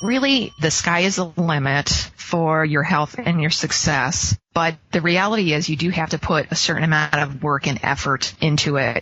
really the sky is the limit for your health and your success. But the reality is you do have to put a certain amount of work and effort into it.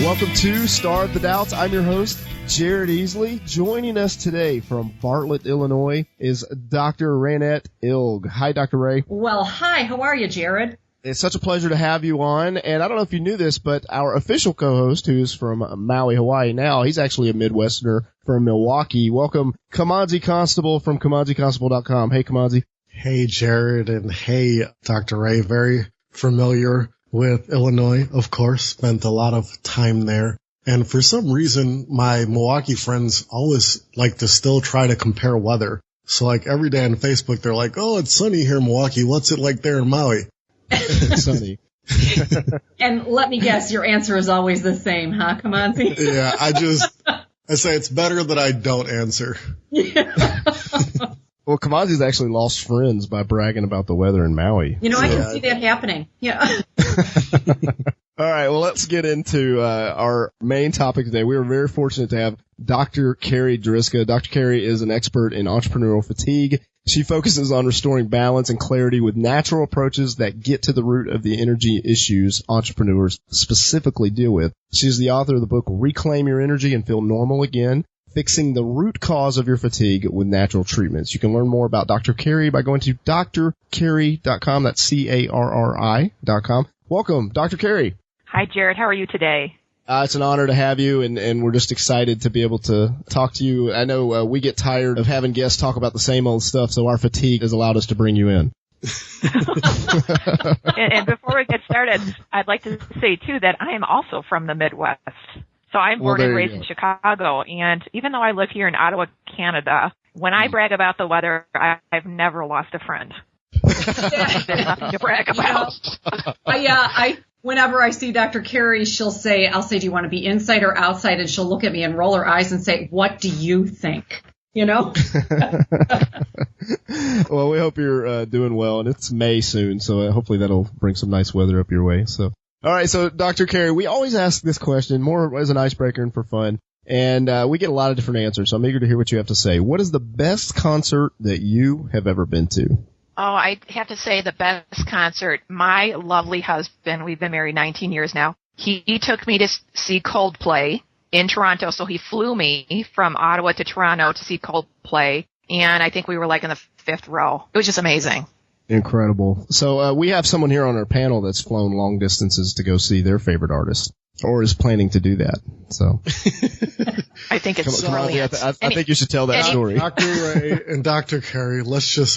Welcome to Star of the Doubts. I'm your host, Jared Easley. Joining us today from Bartlett, Illinois is Dr. Raynette Ilg. Hi, Dr. Ray. Well, hi. How are you, Jared? It's such a pleasure to have you on. And I don't know if you knew this, but our official co-host, who's from Maui, Hawaii now, he's actually a Midwesterner from Milwaukee. Welcome, Kamanzi Constable from KamanziConstable.com. Hey, Kamanzi. Hey, Jared, and hey, Dr. Ray. Very familiar with Illinois, of course. Spent a lot of time there. And for some reason, my Milwaukee friends always like to still try to compare weather. So like every day on Facebook, they're like, oh, it's sunny here in Milwaukee. What's it like there in Maui? It's sunny. And let me guess, your answer is always the same, huh, Kamanzi? Yeah, I say it's better that I don't answer. Yeah. Well, Kamanzi's actually lost friends by bragging about the weather in Maui. You know, I can see that happening. Yeah. All right, well, let's get into our main topic today. We are very fortunate to have Dr. Carri Drzyzga. Dr. Carri is an expert in entrepreneurial fatigue. She focuses on restoring balance and clarity with natural approaches that get to the root of the energy issues entrepreneurs specifically deal with. She's the author of the book Reclaim Your Energy and Feel Normal Again, Fixing the Root Cause of Your Fatigue with Natural Treatments. You can learn more about Dr. Carri by going to drcarri.com. That's CARRI.com. Welcome, Dr. Carri. Hi, Jared. How are you today? It's an honor to have you, and we're just excited to be able to talk to you. I know we get tired of having guests talk about the same old stuff, so our fatigue has allowed us to bring you in. And before we get started, I'd like to say, too, that I am also from the Midwest. So I'm born and raised in Chicago, and even though I live here in Ottawa, Canada, when I brag about the weather, I've never lost a friend. There's nothing to brag about. Whenever I see Dr. Carri, I'll say, do you want to be inside or outside? And she'll look at me and roll her eyes and say, what do you think? You know? Well, we hope you're doing well, and it's May soon, so hopefully that'll bring some nice weather up your way. So, all right, so Dr. Carri, we always ask this question more as an icebreaker and for fun, and we get a lot of different answers, so I'm eager to hear what you have to say. What is the best concert that you have ever been to? Oh, I have to say the best concert, my lovely husband, we've been married 19 years now, he took me to see Coldplay in Toronto, so he flew me from Ottawa to Toronto to see Coldplay, and I think we were like in the fifth row. It was just amazing. Incredible. So we have someone here on our panel that's flown long distances to go see their favorite artist, or is planning to do that. So I think it's brilliant. I think you should tell that story. Dr. Ray and Dr. Carri,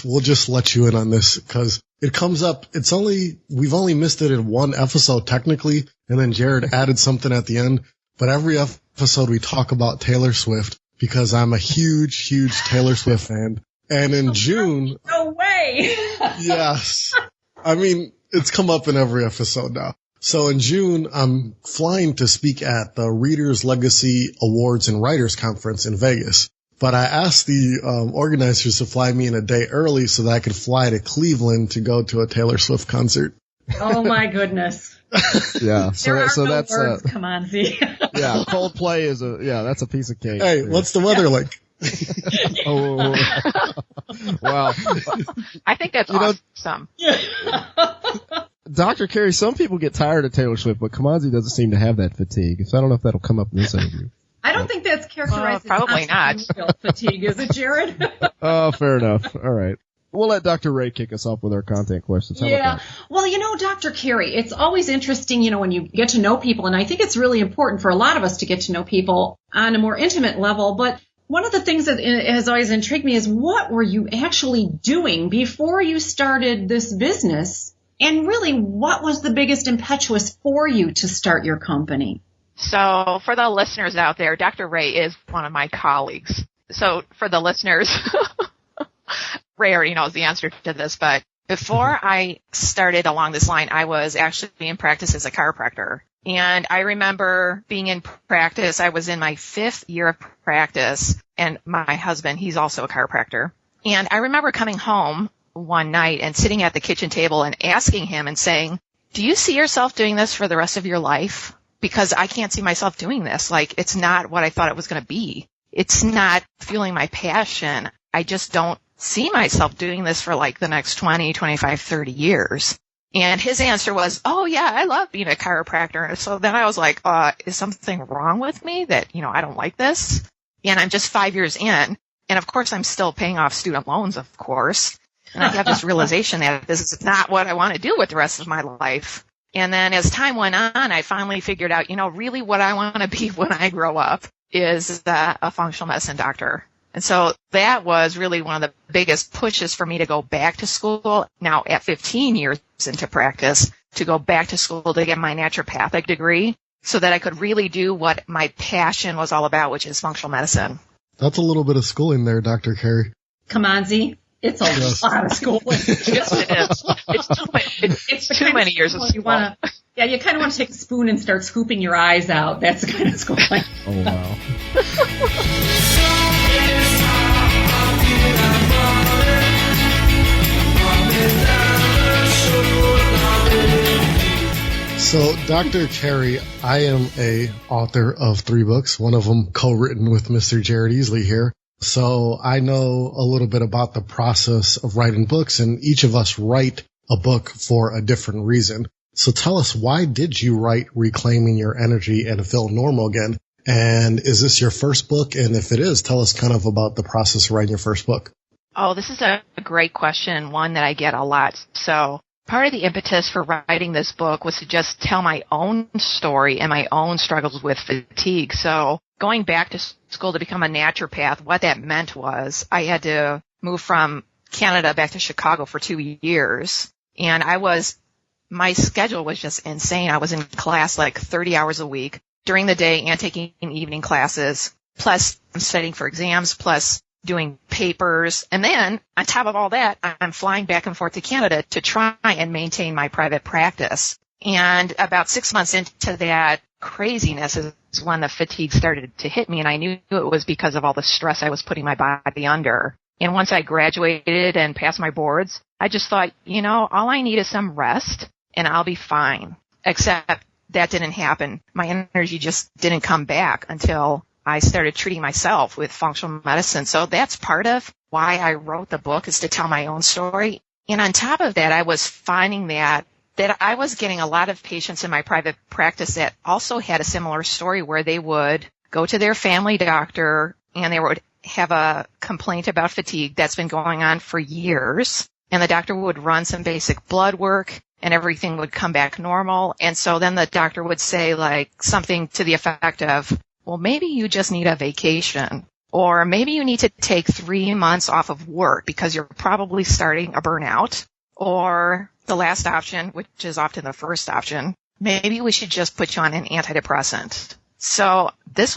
we'll just let you in on this because it comes up. We've only missed it in one episode technically, and then Jared added something at the end. But every episode we talk about Taylor Swift because I'm a huge, huge Taylor Swift fan. And in June. No way. Yes. I mean, it's come up in every episode now. So in June, I'm flying to speak at the Reader's Legacy Awards and Writers Conference in Vegas. But I asked the organizers to fly me in a day early so that I could fly to Cleveland to go to a Taylor Swift concert. Oh, my goodness. Yeah. So that's words, Kamanzi. Yeah, Coldplay that's a piece of cake. Hey, what's the weather like? Oh, wow. I think that's awesome. Dr. Carri, some people get tired of Taylor Swift, but Kamanzi doesn't seem to have that fatigue. So I don't know if that'll come up in this interview. I don't think that's characterized probably as fatigue, is it, Jared? Oh, fair enough. All right. We'll let Dr. Ray kick us off with our content questions. How about that? Well, Dr. Carri, it's always interesting, when you get to know people, and I think it's really important for a lot of us to get to know people on a more intimate level, but one of the things that has always intrigued me is what were you actually doing before you started this business? And really, what was the biggest impetus for you to start your company? So for the listeners out there, Dr. Ray is one of my colleagues. So for the listeners, Ray already knows the answer to this, but before I started along this line, I was actually in practice as a chiropractor. And I remember being in practice, I was in my 5th year of practice, and my husband, he's also a chiropractor. And I remember coming home one night and sitting at the kitchen table and asking him and saying, do you see yourself doing this for the rest of your life? Because I can't see myself doing this. Like, it's not what I thought it was going to be. It's not fueling my passion. I just don't see myself doing this for like the next 20, 25, 30 years. And his answer was, oh yeah, I love being a chiropractor. So then I was like, is something wrong with me that, I don't like this? And I'm just 5 years in. And of course, I'm still paying off student loans, of course. And I have this realization that this is not what I want to do with the rest of my life. And then as time went on, I finally figured out, really what I want to be when I grow up is a functional medicine doctor. And so that was really one of the biggest pushes for me to go back to school now at 15 years into practice, to go back to school to get my naturopathic degree so that I could really do what my passion was all about, which is functional medicine. That's a little bit of schooling there, Dr. Carri. Come on, Z. It's a lot of schooling. Yes, it is. It's too many years of school. You kind of want to take a spoon and start scooping your eyes out. That's the kind of schooling. Oh, wow. So, Dr. Carri, I am a author of 3 books, one of them co-written with Mr. Jared Easley here. So I know a little bit about the process of writing books, and each of us write a book for a different reason. So tell us, why did you write Reclaiming Your Energy and Feel Normal Again? And is this your first book? And if it is, tell us kind of about the process of writing your first book. Oh, this is a great question, one that I get a lot. So part of the impetus for writing this book was to just tell my own story and my own struggles with fatigue. So going back to school to become a naturopath, what that meant was I had to move from Canada back to Chicago for 2 years. And my schedule was just insane. I was in class like 30 hours a week during the day and taking evening classes, plus studying for exams, plus doing papers. And then on top of all that, I'm flying back and forth to Canada to try and maintain my private practice. And about 6 months into that craziness is when the fatigue started to hit me, and I knew it was because of all the stress I was putting my body under. And once I graduated and passed my boards, I just thought, all I need is some rest and I'll be fine. Except that didn't happen. My energy just didn't come back until I started treating myself with functional medicine. So that's part of why I wrote the book, is to tell my own story. And on top of that, I was finding that I was getting a lot of patients in my private practice that also had a similar story, where they would go to their family doctor and they would have a complaint about fatigue that's been going on for years. And the doctor would run some basic blood work and everything would come back normal. And so then the doctor would say like something to the effect of, well, maybe you just need a vacation, or maybe you need to take 3 months off of work because you're probably starting a burnout. Or the last option, which is often the first option, maybe we should just put you on an antidepressant. So this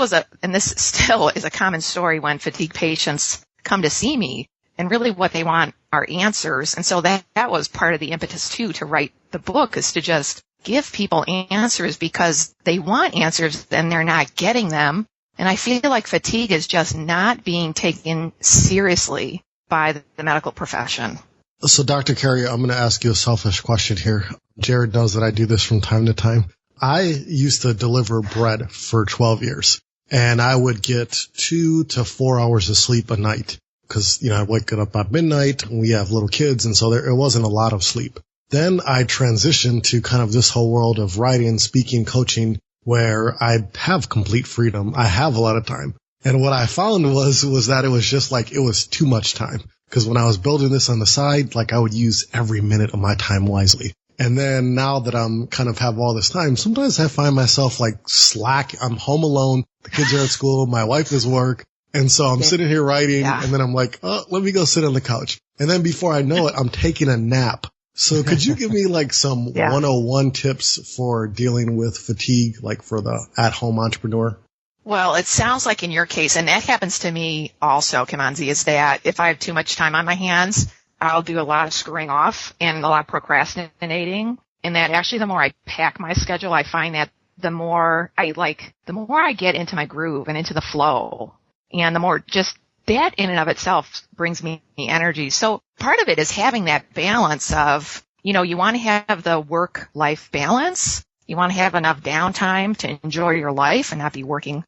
still is a common story when fatigue patients come to see me, and really what they want are answers. And so that was part of the impetus too, to write the book, is to just give people answers, because they want answers and they're not getting them. And I feel like fatigue is just not being taken seriously by the medical profession. So, Dr. Carri, I'm going to ask you a selfish question here. Jared knows that I do this from time to time. I used to deliver bread for 12 years, and I would get 2 to 4 hours of sleep a night because, I'd wake up at midnight, and we have little kids, and so it wasn't a lot of sleep. Then I transitioned to kind of this whole world of writing, speaking, coaching, where I have complete freedom. I have a lot of time. And what I found was that it was just like, it was too much time. Because when I was building this on the side, like I would use every minute of my time wisely. And then now that I'm kind of have all this time, sometimes I find myself like slack. I'm home alone. The kids are at school. My wife is work. And so I'm sitting here writing, and then I'm like, oh, let me go sit on the couch. And then before I know it, I'm taking a nap. So could you give me like some 101 tips for dealing with fatigue, like for the at-home entrepreneur? Well, it sounds like in your case, and that happens to me also, Kimanzi, is that if I have too much time on my hands, I'll do a lot of screwing off and a lot of procrastinating. And that actually the more I pack my schedule, I find that the more I get into my groove and into the flow, and the more just that in and of itself brings me energy. So part of it is having that balance of, you want to have the work-life balance. You want to have enough downtime to enjoy your life and not be working,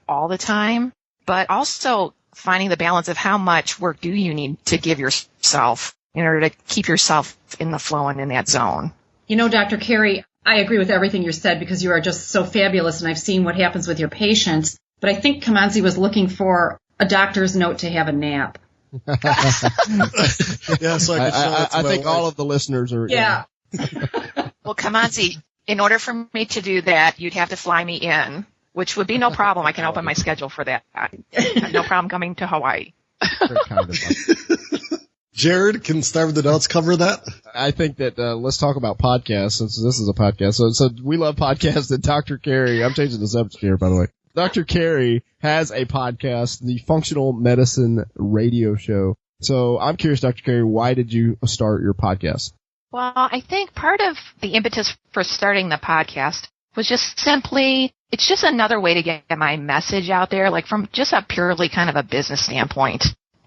all the time. But also finding the balance of how much work do you need to give yourself in order to keep yourself in the flow and in that zone. Dr. Carri, I agree with everything you said because you are just so fabulous, and I've seen what happens with your patients. But I think Cuase was looking for a doctor's note to have a nap. Yeah, so I think all of the listeners are. Yeah. Well, Cuase, in order for me to do that, you'd have to fly me in, which would be no problem. I can open my schedule for that. I have no problem coming to Hawaii. Jared, can Starve the Notes cover that? I think that let's talk about podcasts since this is a podcast. So we love podcasts. And Dr. Carri, I'm changing the subject here, by the way. Dr. Carri has a podcast, the Functional Medicine Radio Show. So I'm curious, Dr. Carri, why did you start your podcast? Well, I think part of the impetus for starting the podcast was just simply, it's just another way to get my message out there, like from just a purely kind of a business standpoint.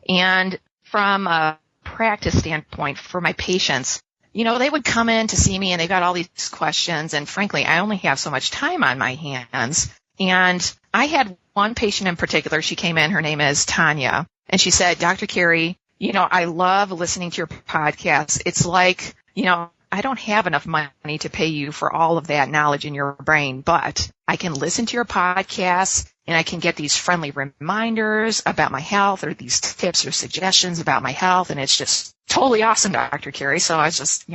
And from a practice standpoint for my patients, they would come in to see me and they've got all these questions. And frankly, I only have so much time on my hands. And I had one patient in particular. She came in, her name is Tanya, and she said, Dr. Carri, I love listening to your podcast. It's like, I don't have enough money to pay you for all of that knowledge in your brain, but I can listen to your podcast and I can get these friendly reminders about my health or these tips or suggestions about my health. And it's just totally awesome, Dr. Carri. So I was just,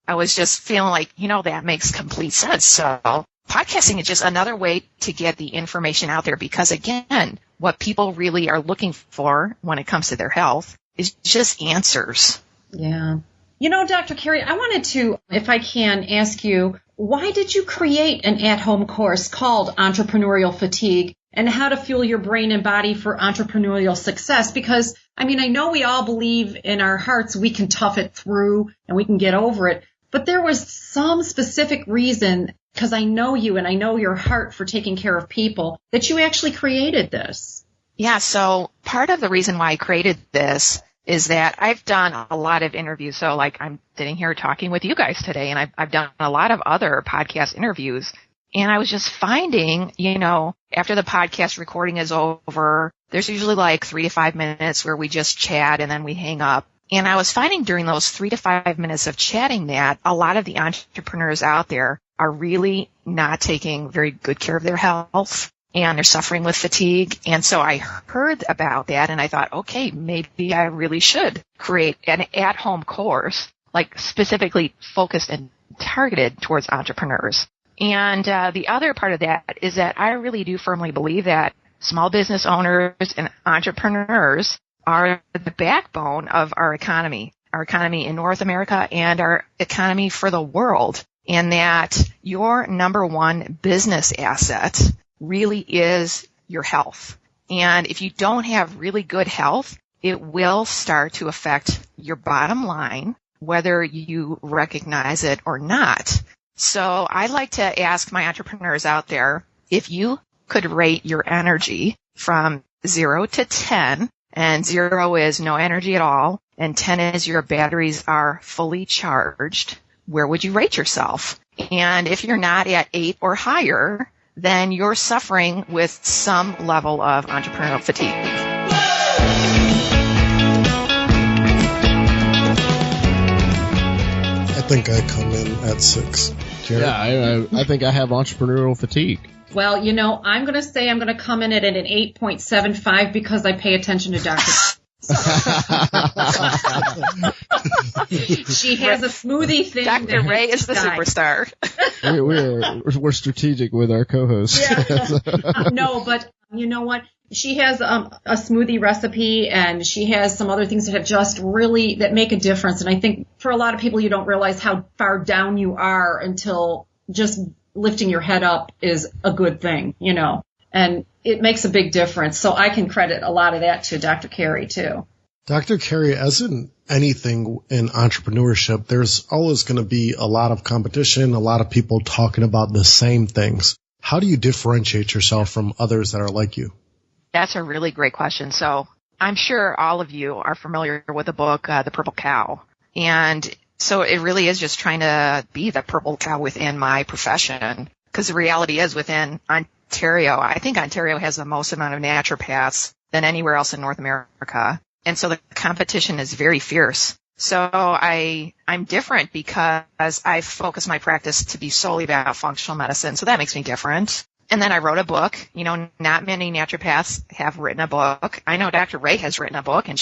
I was just feeling like, that makes complete sense. So podcasting is just another way to get the information out there because, again, what people really are looking for when it comes to their health is just answers. Yeah. Dr. Carri, I wanted to, if I can, ask you, why did you create an at-home course called Entrepreneurial Fatigue and how to fuel your brain and body for entrepreneurial success? Because, I know we all believe in our hearts we can tough it through and we can get over it. But there was some specific reason, because I know you and I know your heart for taking care of people, that you actually created this. Yeah, so part of the reason why I created this is that I've done a lot of interviews. So like I'm sitting here talking with you guys today, and I've done a lot of other podcast interviews. And I was just finding, after the podcast recording is over, there's usually like 3 to 5 minutes where we just chat and then we hang up. And I was finding during those 3 to 5 minutes of chatting that a lot of the entrepreneurs out there are really not taking very good care of their health. And they're suffering with fatigue. And so I heard about that and I thought, okay, maybe I really should create an at-home course, like specifically focused and targeted towards entrepreneurs. And the other part of that is that I really do firmly believe that small business owners and entrepreneurs are the backbone of our economy in North America and our economy for the world. And that your number one business asset really is your health. And if you don't have really good health, it will start to affect your bottom line, whether you recognize it or not. So I like to ask my entrepreneurs out there, if you could rate your energy from 0 to 10, and 0 is no energy at all, and 10 is your batteries are fully charged, where would you rate yourself? And if you're not at 8 or higher, then you're suffering with some level of entrepreneurial fatigue. I think I come in at 6. Jared? Yeah, I think I have entrepreneurial fatigue. Well, I'm going to say I'm going to come in at an 8.75 because I pay attention to Dr. She has a smoothie thing. Dr. Ray is the superstar. We're strategic with our co-hosts. Yeah. No, but you know what? She has a smoothie recipe, and she has some other things that have just really that make a difference. And I think for a lot of people, you don't realize how far down you are until just lifting your head up is a good thing, and it makes a big difference. So I can credit a lot of that to Dr. Carri too. Dr. Carri, as in anything in entrepreneurship, there's always going to be a lot of competition, a lot of people talking about the same things. How do you differentiate yourself from others that are like you? That's a really great question. So I'm sure all of you are familiar with the book, The Purple Cow. And So it really is just trying to be the purple cow within my profession. Because the reality is within Ontario, I think Ontario has the most amount of naturopaths than anywhere else in North America. And so the competition is very fierce. So I'm different because I focus my practice to be solely about functional medicine. So that makes me different. And then I wrote a book. Not many naturopaths have written a book. I know Dr. Ray has written a book, and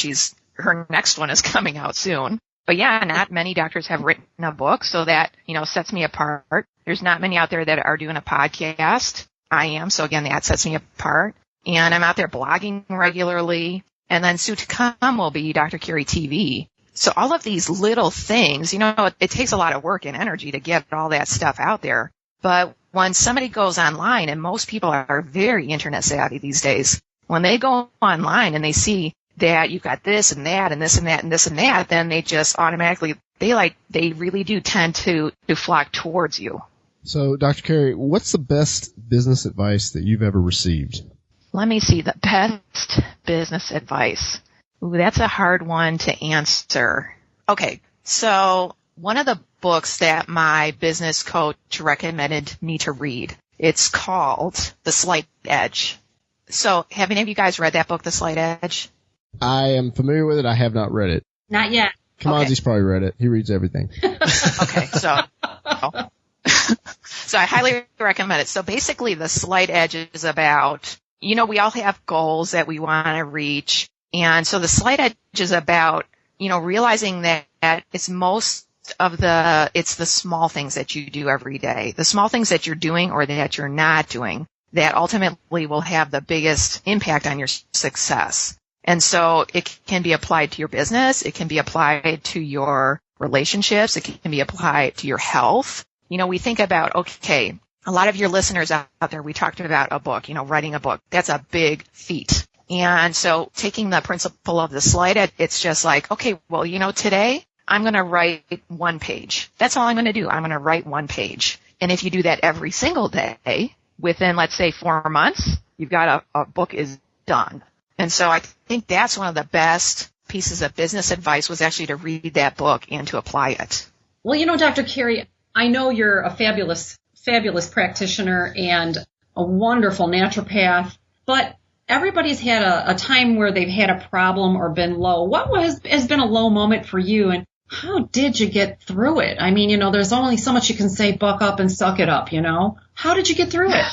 her next one is coming out soon. But yeah, not many doctors have written a book, so that, sets me apart. There's not many out there that are doing a podcast. I am, so again, that sets me apart. And I'm out there blogging regularly. And then soon to come will be Dr. Carri TV. So all of these little things, it takes a lot of work and energy to get all that stuff out there. But when somebody goes online, and most people are very internet savvy these days, when they go online and they see that you've got this and that and this and that and this and that, then they just automatically, they really do tend to flock towards you. So, Dr. Carri, what's the best business advice that you've ever received? Let me see, the best business advice. Ooh, that's a hard one to answer. Okay, so one of the books that my business coach recommended me to read, it's called The Slight Edge. So have any of you guys read that book, The Slight Edge? I am familiar with it. I have not read it. Not yet. Kamazi's probably read it. He reads everything. Okay, so I highly recommend it. So basically The Slight Edge is about, we all have goals that we want to reach. And so The Slight Edge is about, realizing that it's it's the small things that you do every day, the small things that you're doing or that you're not doing that ultimately will have the biggest impact on your success. And so it can be applied to your business. It can be applied to your relationships. It can be applied to your health. We think about, okay, a lot of your listeners out there, we talked about a book, writing a book. That's a big feat. And so taking the principle of the Slight Edge, it's just like, okay, well, today I'm going to write one page. That's all I'm going to do. I'm going to write one page. And if you do that every single day, within, let's say, 4 months, you've got a book is done. And so I think that's one of the best pieces of business advice was actually to read that book and to apply it. Well, Dr. Carri, I know you're a fabulous practitioner and a wonderful naturopath, but everybody's had a time where they've had a problem or been low. What has been a low moment for you, and how did you get through it? I mean, there's only so much you can say, buck up and suck it up, How did you get through it?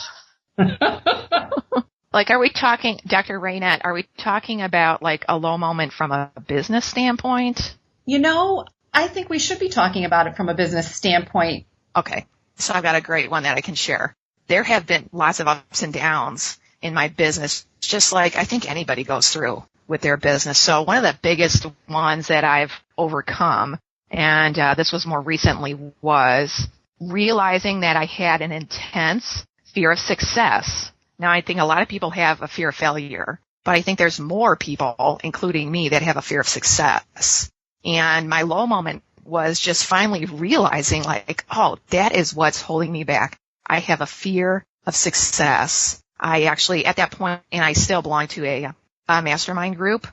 Are we talking, Dr. Raynette, are we talking about a low moment from a business standpoint? I think we should be talking about it from a business standpoint. Okay. So I've got a great one that I can share. There have been lots of ups and downs in my business, just like I think anybody goes through with their business. So one of the biggest ones that I've overcome, and this was more recently, was realizing that I had an intense fear of success. Now, I think a lot of people have a fear of failure, but I think there's more people, including me, that have a fear of success. And my low moment was just finally realizing that is what's holding me back. I have a fear of success. I actually, at that point, and I still belong to a mastermind group,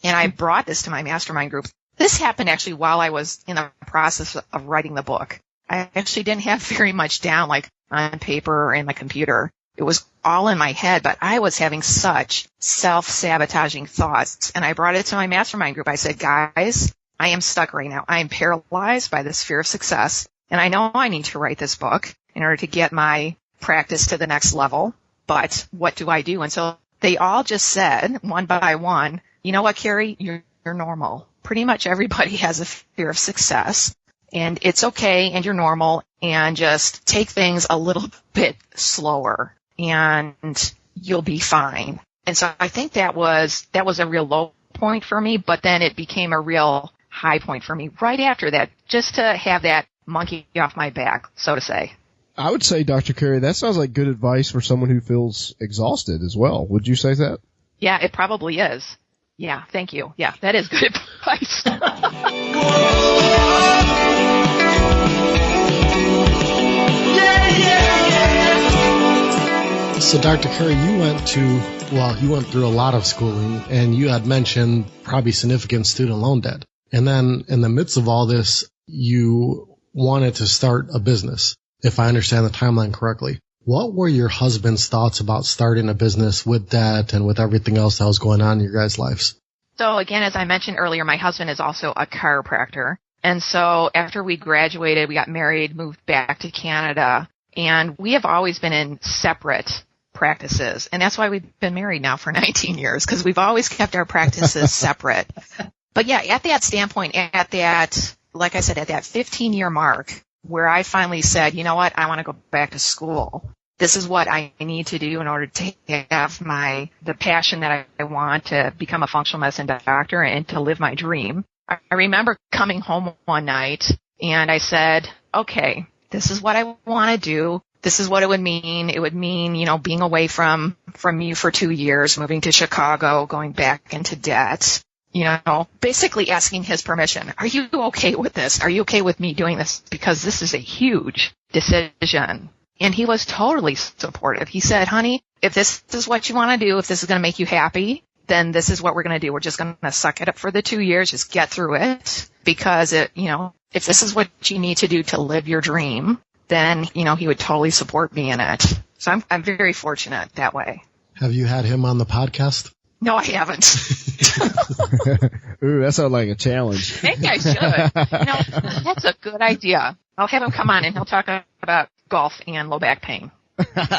and I brought this to my mastermind group. This happened actually while I was in the process of writing the book. I actually didn't have very much down, on paper or in my computer. It was all in my head, but I was having such self-sabotaging thoughts. And I brought it to my mastermind group. I said, guys, I am stuck right now. I am paralyzed by this fear of success. And I know I need to write this book in order to get my practice to the next level. But what do I do? And so they all just said, one by one, you know what, Carri, you're normal. Pretty much everybody has a fear of success. And it's okay, and you're normal, and just take things a little bit slower. And you'll be fine. And so I think that was a real low point for me, but then it became a real high point for me right after that, just to have that monkey off my back, so to say. I would say, Dr. Carri, that sounds like good advice for someone who feels exhausted as well. Would you say that? Yeah, it probably is. Yeah, thank you. Yeah, that is good advice. So, Dr. Carri, you went through a lot of schooling, and you had mentioned probably significant student loan debt. And then in the midst of all this, you wanted to start a business, if I understand the timeline correctly. What were your husband's thoughts about starting a business with that and with everything else that was going on in your guys' lives? So again, as I mentioned earlier, my husband is also a chiropractor. And so after we graduated, we got married, moved back to Canada, and we have always been in separate practices. And that's why we've been married now for 19 years, because we've always kept our practices separate. But yeah, at that standpoint, like I said, at that 15-year mark, where I finally said, you know what, I want to go back to school. This is what I need to do in order to have the passion that I want to become a functional medicine doctor and to live my dream. I remember coming home one night and I said, okay, this is what I want to do. This is what it would mean. It would mean, being away from you for 2 years, moving to Chicago, going back into debt, basically asking his permission. Are you okay with this? Are you okay with me doing this? Because this is a huge decision. And he was totally supportive. He said, honey, if this is what you want to do, if this is going to make you happy, then this is what we're going to do. We're just going to suck it up for the 2 years, just get through it. Because if this is what you need to do to live your dream, then, he would totally support me in it. So I'm very fortunate that way. Have you had him on the podcast? No, I haven't. Ooh, that sounds like a challenge. Maybe I should. That's a good idea. I'll have him come on and he'll talk about golf and low back pain.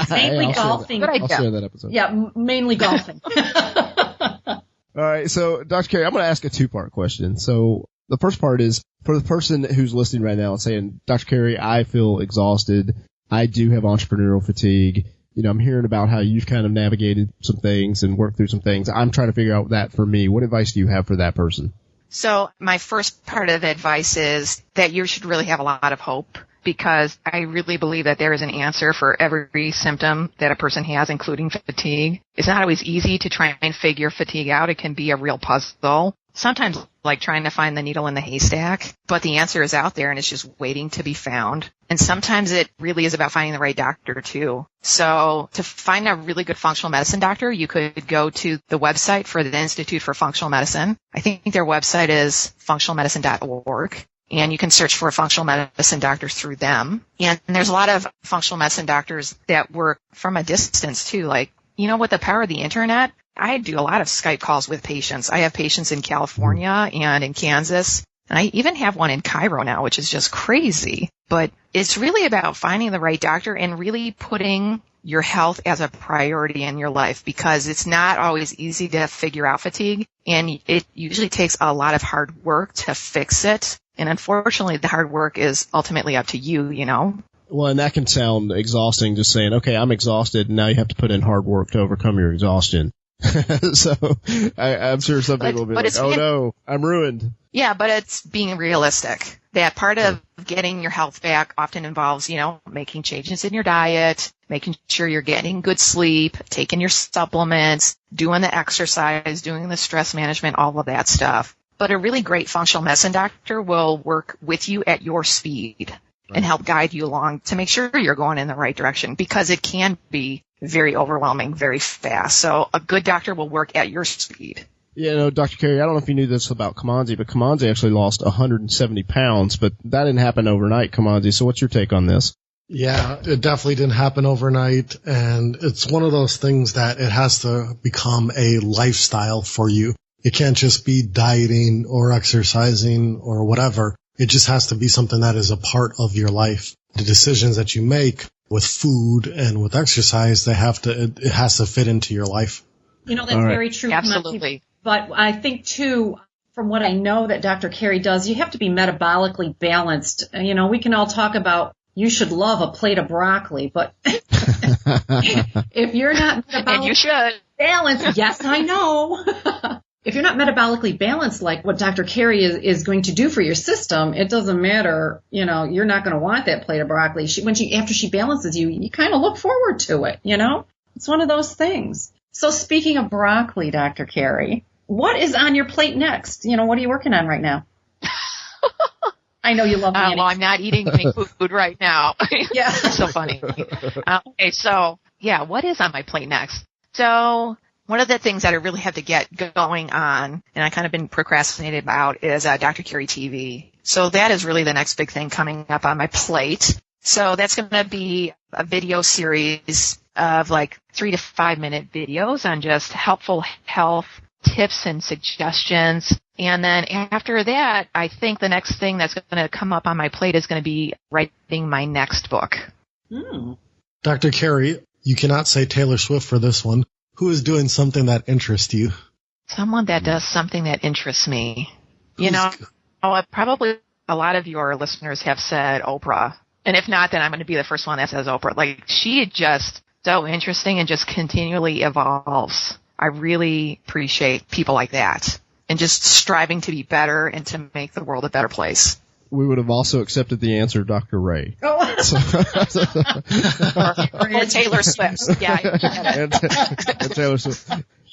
Mainly golfing. I'll share that episode. Yeah, mainly golfing. All right, so Dr. Carri, I'm going to ask a two-part question. So the first part is, for the person who's listening right now and saying, Dr. Carri, I feel exhausted. I do have entrepreneurial fatigue. I'm hearing about how you've kind of navigated some things and worked through some things. I'm trying to figure out that for me. What advice do you have for that person? So my first part of advice is that you should really have a lot of hope, because I really believe that there is an answer for every symptom that a person has, including fatigue. It's not always easy to try and figure fatigue out. It can be a real puzzle. Sometimes like trying to find the needle in the haystack, but the answer is out there and it's just waiting to be found. And sometimes it really is about finding the right doctor too. So to find a really good functional medicine doctor, you could go to the website for the Institute for Functional Medicine. I think their website is functionalmedicine.org. And you can search for functional medicine doctors through them. And there's a lot of functional medicine doctors that work from a distance too. Like, with the power of the internet, I do a lot of Skype calls with patients. I have patients in California and in Kansas. And I even have one in Cairo now, which is just crazy. But it's really about finding the right doctor and really putting your health as a priority in your life, because it's not always easy to figure out fatigue. And it usually takes a lot of hard work to fix it. And unfortunately, the hard work is ultimately up to you, Well, and that can sound exhausting, just saying, okay, I'm exhausted, and now you have to put in hard work to overcome your exhaustion. So I'm sure some people will be like, oh no, I'm ruined. Yeah, but it's being realistic. That part of getting your health back often involves, making changes in your diet, making sure you're getting good sleep, taking your supplements, doing the exercise, doing the stress management, all of that stuff. But a really great functional medicine doctor will work with you at your speed and help guide you along to make sure you're going in the right direction, because it can be very overwhelming very fast. So a good doctor will work at your speed. Yeah, Dr. Carri, I don't know if you knew this about Cuase, but Cuase actually lost 170 pounds, but that didn't happen overnight, Cuase. So what's your take on this? Yeah, it definitely didn't happen overnight. And it's one of those things that it has to become a lifestyle for you. It can't just be dieting or exercising or whatever. It just has to be something that is a part of your life. The decisions that you make with food and with exercise, it has to fit into your life. That's very true. Absolutely. But I think too, from what I know that Dr. Carri does, you have to be metabolically balanced. We can all talk about you should love a plate of broccoli, but if you're not metabolically and you should. balanced, yes, I know. If you're not metabolically balanced, like what Dr. Carri is going to do for your system, it doesn't matter. You're not going to want that plate of broccoli. After she balances you kind of look forward to it. It's one of those things. So speaking of broccoli, Dr. Carri, what is on your plate next? What are you working on right now? I know you love me. Well, I'm not eating any food right now. Yeah. So funny. Okay, so yeah, what is on my plate next? So one of the things that I really have to get going on, and I kind of been procrastinating about, is Dr. Carri TV. So that is really the next big thing coming up on my plate. So that's going to be a video series of like 3 to 5 minute videos on just helpful health tips and suggestions. And then after that, I think the next thing that's going to come up on my plate is going to be writing my next book. Dr. Carri, you cannot say Taylor Swift for this one. Who is doing something that interests you? Someone that does something that interests me. You know, probably a lot of your listeners have said Oprah. And if not, then I'm going to be the first one that says Oprah. Like, she is just so interesting and just continually evolves. I really appreciate people like that and just striving to be better and to make the world a better place. We would have also accepted the answer, Dr. Ray. Or Taylor Swift. Yeah. and Taylor Swift.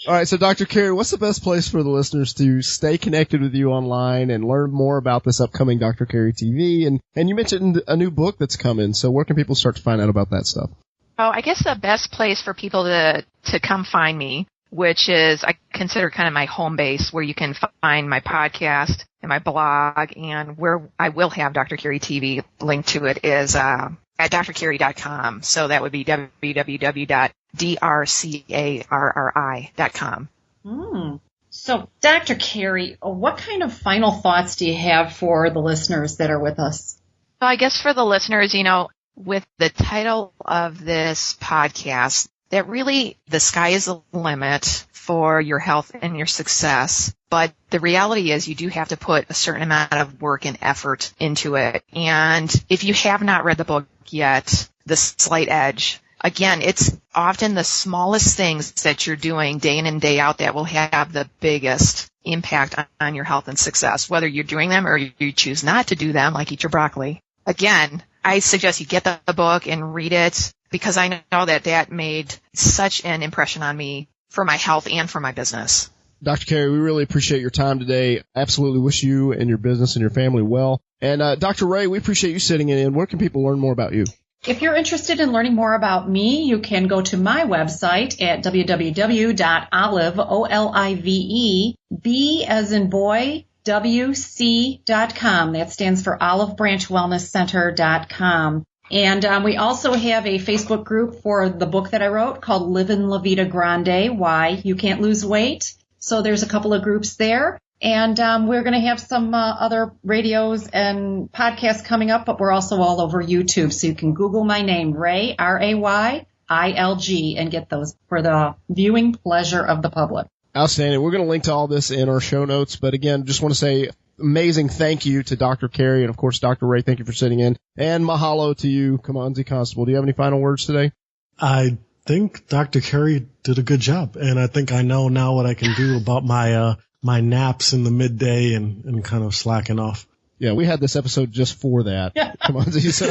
All right, so Dr. Carri, what's the best place for the listeners to stay connected with you online and learn more about this upcoming Dr. Carri TV? And you mentioned a new book that's coming, so where can people start to find out about that stuff? Oh, I guess the best place for people to come find me, which is I consider kind of my home base, where you can find my podcast and my blog, and where I will have Dr. Carri TV linked to it is at drcarri.com. So that would be www.drcarri.com. So, Dr. Carri, what kind of final thoughts do you have for the listeners that are with us? So I guess for the listeners, you know, with the title of this podcast, that really the sky is the limit for your health and your success. But the reality is you do have to put a certain amount of work and effort into it. And if you have not read the book yet, The Slight Edge, again, it's often the smallest things that you're doing day in and day out that will have the biggest impact on your health and success, whether you're doing them or you choose not to do them, like eat your broccoli. Again, I suggest you get the book and read it, because I know that made such an impression on me for my health and for my business. Dr. Carri, we really appreciate your time today. Absolutely wish you and your business and your family well. And Dr. Ray, we appreciate you sitting in. Where can people learn more about you? If you're interested in learning more about me, you can go to my website at www.olive, O-L-I-V-E, B as in boy, WC.com. That stands for olivebranchwellnesscenter.com. And we also have a Facebook group for the book that I wrote called Livin' La Vida Grande, Why You Can't Lose Weight. So there's a couple of groups there. And we're going to have some other radios and podcasts coming up, but we're also all over YouTube. So you can Google my name, Ray, R-A-Y-I-L-G, and get those for the viewing pleasure of the public. Outstanding. We're going to link to all this in our show notes. But again, just want to say amazing thank you to Dr. Carri, and of course, Dr. Ray, thank you for sitting in. And mahalo to you, Kamanzi Constable. Do you have any final words today? I think Dr. Carri did a good job, and I think I know now what I can do about my my naps in the midday and kind of slacking off. Yeah, we had this episode just for that. Kamanzi. So,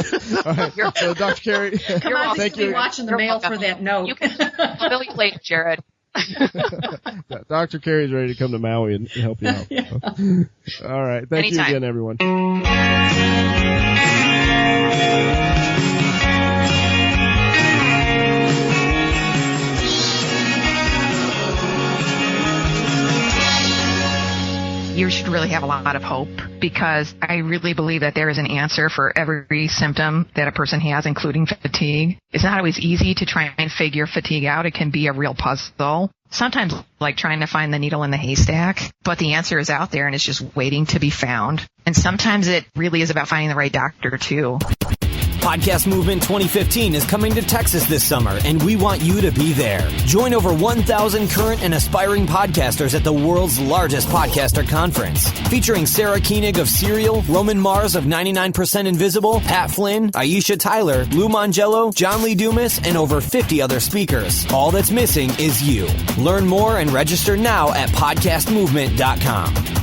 all right. So Dr. Carri, thank you. Watching the mail for that note. You can bill you later, Jared. Dr. Carri is ready to come to Maui and help you out. Yeah. All right. Thank you again, everyone. You should really have a lot of hope, because I really believe that there is an answer for every symptom that a person has, including fatigue. It's not always easy to try and figure fatigue out. It can be a real puzzle. Sometimes like trying to find the needle in the haystack, but the answer is out there and it's just waiting to be found. And sometimes it really is about finding the right doctor too. Podcast Movement 2015 is coming to Texas this summer, and we want you to be there. Join over 1,000 current and aspiring podcasters at the world's largest podcaster conference, featuring Sarah Koenig of Serial, Roman Mars of 99% Invisible, Pat Flynn, Aisha Tyler, Lou Mangello, John Lee Dumas, and over 50 other speakers. All that's missing is you. Learn more and register now at podcastmovement.com.